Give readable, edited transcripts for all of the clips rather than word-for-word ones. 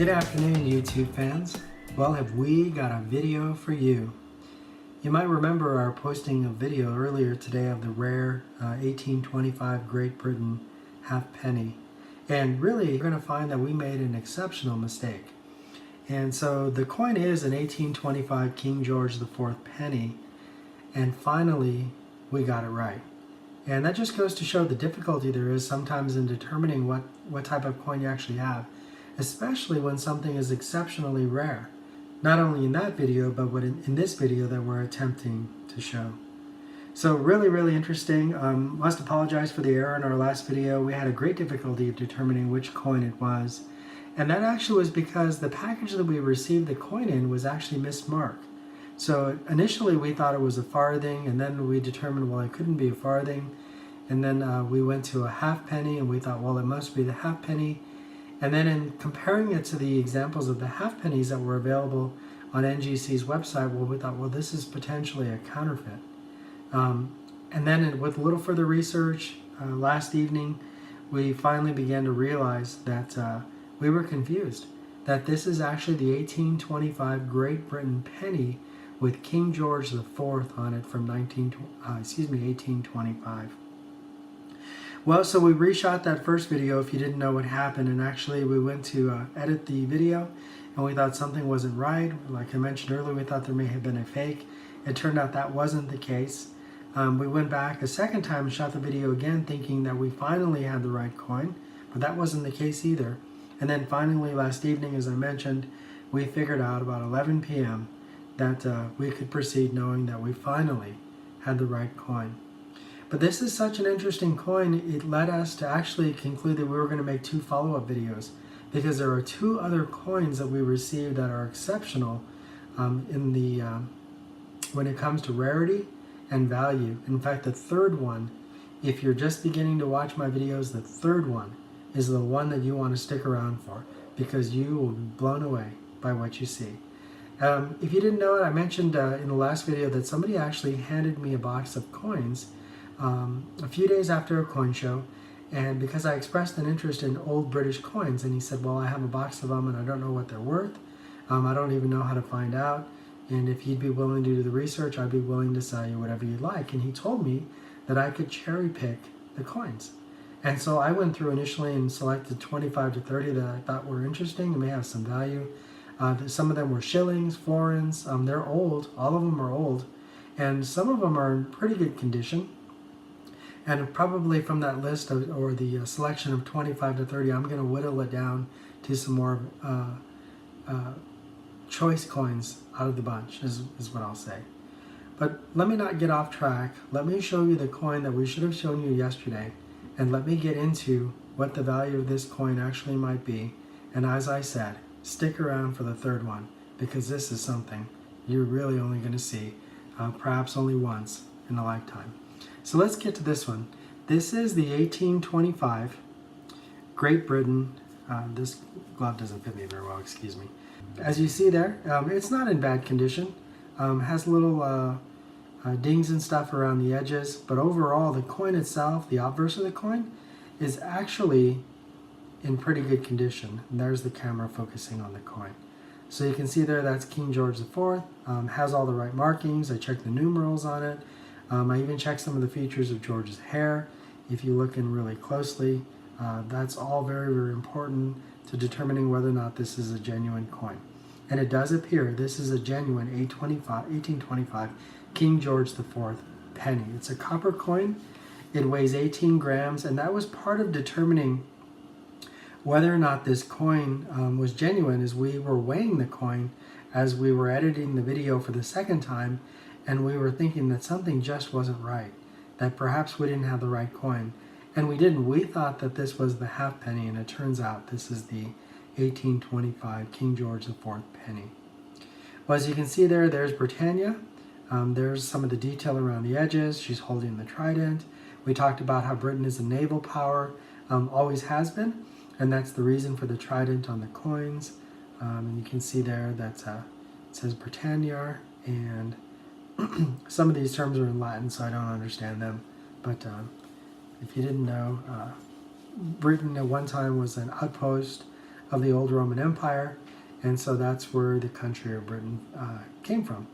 Good afternoon, YouTube fans. Well, have we got a video for you? You might remember our posting a video earlier today of the rare 1825 Great Britain halfpenny. And really, you're going to find that we made an exceptional mistake. And so the coin is an 1825 King George IV penny. And finally, we got it right. And that just goes to show the difficulty there is sometimes in determining what type of coin you actually have, especially when something is exceptionally rare. Not only in that video, but in this video that we're attempting to show. So really interesting. Must apologize for the error in our last video. We had a great difficulty of determining which coin it was. And that actually was because the package that we received the coin in was actually mismarked. So initially we thought it was a farthing, and then we determined, well, it couldn't be a farthing. And then we went to a halfpenny, and we thought, well, it must be the halfpenny. And then in comparing it to the examples of the halfpennies that were available on NGC's website, well, we thought, well, this is potentially a counterfeit. And then with a little further research last evening, we finally began to realize that we were confused, that this is actually the 1825 Great Britain penny with King George IV on it from 1825. Well, so we reshot that first video if you didn't know what happened, and actually we went to edit the video and we thought something wasn't right. Like I mentioned earlier, we thought there may have been a fake. It turned out that wasn't the case. We went back a second time and shot the video again thinking that we finally had the right coin, but that wasn't the case either. And then finally last evening, as I mentioned, we figured out about 11 p.m. that we could proceed knowing that we finally had the right coin. But this is such an interesting coin, it led us to actually conclude that we were going to make 2 follow-up videos, because there are 2 other coins that we received that are exceptional when it comes to rarity and value. In fact, the third one, if you're just beginning to watch my videos, the third one is the one that you want to stick around for, because you will be blown away by what you see. If you didn't know it, I mentioned in the last video that somebody actually handed me a box of coins a few days after a coin show, and because I expressed an interest in old British coins, and he said, well, I have a box of them and I don't know what they're worth. I don't even know how to find out, and if you'd be willing to do the research, I'd be willing to sell you whatever you'd like. And he told me that I could cherry pick the coins. And so I went through initially and selected 25 to 30 that I thought were interesting and may have some value. Some of them were shillings, florins. They're old. All of them are old. And some of them are in pretty good condition. And probably from that list or the selection of 25 to 30, I'm going to whittle it down to some more choice coins out of the bunch, is what I'll say. But let me not get off track. Let me show you the coin that we should have shown you yesterday. And let me get into what the value of this coin actually might be. And as I said, stick around for the third one, because this is something you're really only going to see perhaps only once in a lifetime. So let's get to this one. This is the 1825 Great Britain. This glove doesn't fit me very well, excuse me. As you see there, it's not in bad condition. Has little dings and stuff around the edges, but overall the coin itself, the obverse of the coin, is actually in pretty good condition. And there's the camera focusing on the coin. So you can see there, that's King George IV. Has all the right markings. I checked the numerals on it. I even checked some of the features of George's hair. If you look in really closely, that's all very important to determining whether or not this is a genuine coin. And it does appear this is a genuine 1825 King George IV penny. It's a copper coin. It weighs 18 grams, and that was part of determining whether or not this coin was genuine, as we were weighing the coin as we were editing the video for the second time, and we were thinking that something just wasn't right, that perhaps we didn't have the right coin. And we didn't. We thought that this was the halfpenny, and it turns out this is the 1825 King George IV penny. Well, as you can see there, there's Britannia. There's some of the detail around the edges. She's holding the trident. We talked about how Britain is a naval power, always has been, and that's the reason for the trident on the coins. And you can see there that it says Britannia, and some of these terms are in Latin, so I don't understand them. But if you didn't know, Britain at one time was an outpost of the old Roman Empire, and so that's where the country of Britain came from.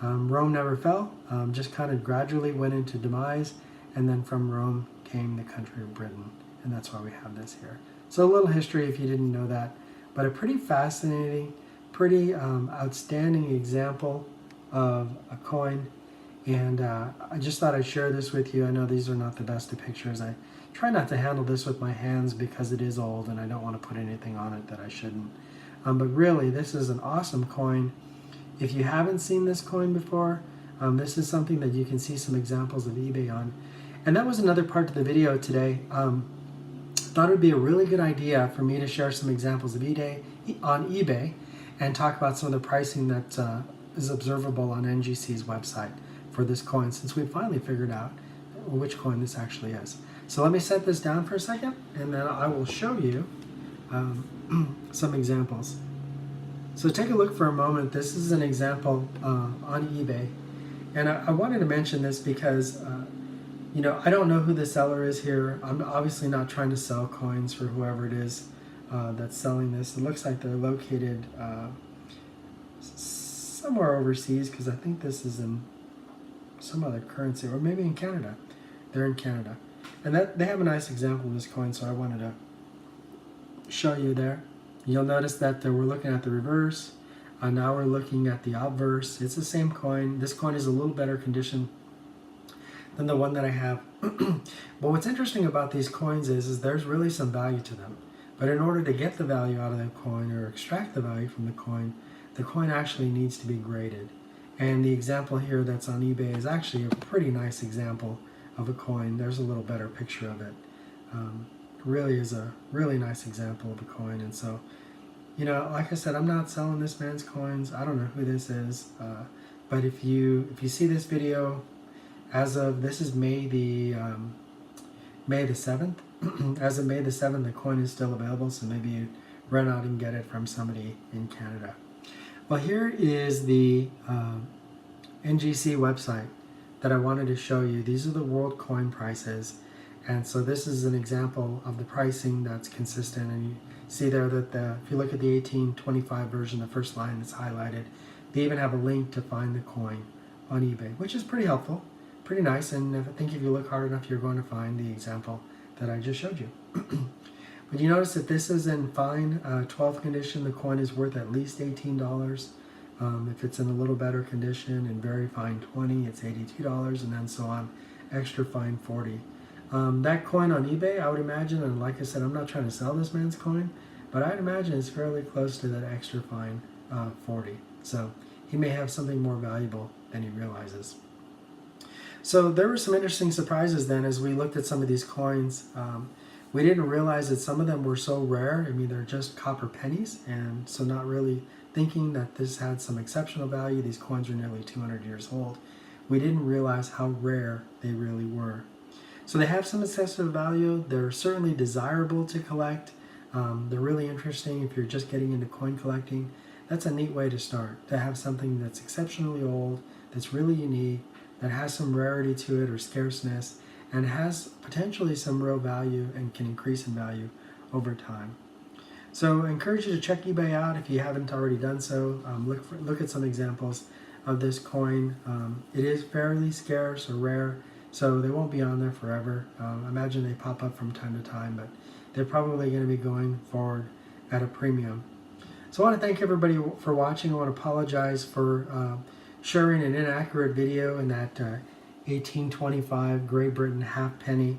Rome never fell, just kind of gradually went into demise, and then from Rome came the country of Britain, and that's why we have this here. So a little history if you didn't know that, but a pretty fascinating, pretty outstanding example of a coin. And I just thought I'd share this with you. I know these are not the best of pictures. I try not to handle this with my hands because it is old and I don't want to put anything on it that I shouldn't. But really, this is an awesome coin. If you haven't seen this coin before, this is something that you can see some examples of eBay on. And that was another part of the video today. Thought it would be a really good idea for me to share some examples of on eBay and talk about some of the pricing that is observable on NGC's website for this coin, since we finally figured out which coin this actually is. So let me set this down for a second, and then I will show you some examples. So take a look for a moment. This is an example on eBay, and I wanted to mention this because you know, I don't know who the seller is here. I'm obviously not trying to sell coins for whoever it is that's selling this. It looks like they're located somewhere overseas, because I think this is in some other currency, or maybe in Canada. They're in Canada. And they have a nice example of this coin, so I wanted to show you there. You'll notice that we're looking at the reverse. Now we're looking at the obverse. It's the same coin. This coin is a little better condition than the one that I have. But what's interesting about these coins is there's really some value to them. But in order to get the value out of the coin, or extract the value from the coin actually needs to be graded. And the example here that's on eBay is actually a pretty nice example of a coin. There's a little better picture of it. Really is a really nice example of a coin. And so, you know, like I said, I'm not selling this man's coins. I don't know who this is. But if you see this video, as of, this is May the 7th. As of May the 7th, the coin is still available, so maybe you run out and get it from somebody in Canada. Well, here is the NGC website that I wanted to show you. These are the world coin prices, and so this is an example of the pricing that's consistent. And you see there that if you look at the 1825 version, the first line is highlighted. They even have a link to find the coin on eBay, which is pretty helpful. Pretty nice, and I think if you look hard enough, you're going to find the example that I just showed you. But you notice that this is in fine 12th condition. The coin is worth at least $18. If it's in a little better condition, in very fine 20, it's $82, and then so on, extra fine 40. That coin on eBay, I would imagine, and like I said, I'm not trying to sell this man's coin, but I'd imagine it's fairly close to that extra fine 40. So he may have something more valuable than he realizes. So there were some interesting surprises then as we looked at some of these coins. We didn't realize that some of them were so rare. I mean, they're just copper pennies, and so not really thinking that this had some exceptional value. These coins are nearly 200 years old. We didn't realize how rare they really were. So they have some excessive value. They're certainly desirable to collect. They're really interesting if you're just getting into coin collecting. That's a neat way to start, to have something that's exceptionally old, that's really unique, that has some rarity to it or scarceness, and has potentially some real value and can increase in value over time. So I encourage you to check eBay out if you haven't already done so. Look at some examples of this coin. It is fairly scarce or rare, so they won't be on there forever. I imagine they pop up from time to time, but they're probably going to be going forward at a premium. So I want to thank everybody for watching. I want to apologize for sharing an inaccurate video in that 1825 Great Britain halfpenny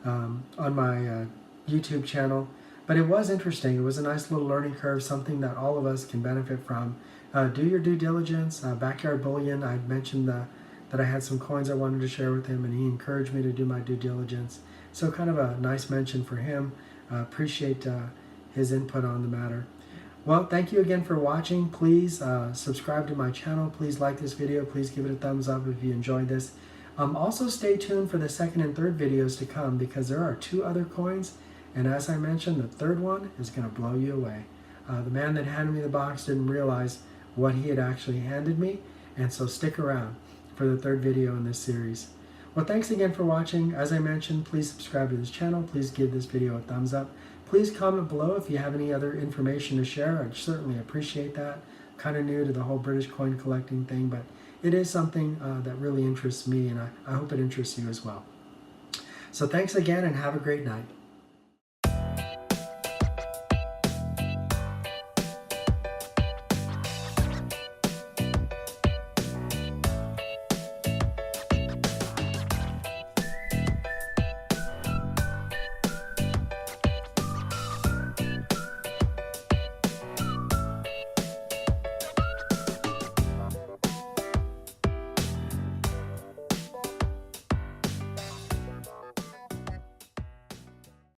on my YouTube channel. But it was interesting. It was a nice little learning curve, something that all of us can benefit from. Do your due diligence. Backyard Bullion, I mentioned that I had some coins I wanted to share with him, and he encouraged me to do my due diligence. So kind of a nice mention for him. Appreciate his input on the matter. Well, thank you again for watching. Please subscribe to my channel. Please like this video. Please give it a thumbs up if you enjoyed this. Also stay tuned for the second and third videos to come, because there are 2 other coins, and as I mentioned, the third one is going to blow you away. The man that handed me the box didn't realize what he had actually handed me, and so stick around for the third video in this series. Well, thanks again for watching. As I mentioned, please subscribe to this channel. Please give this video a thumbs up. Please comment below if you have any other information to share. I'd certainly appreciate that. Kind of new to the whole British coin collecting thing, but it is something that really interests me, and I hope it interests you as well. So thanks again, and have a great night.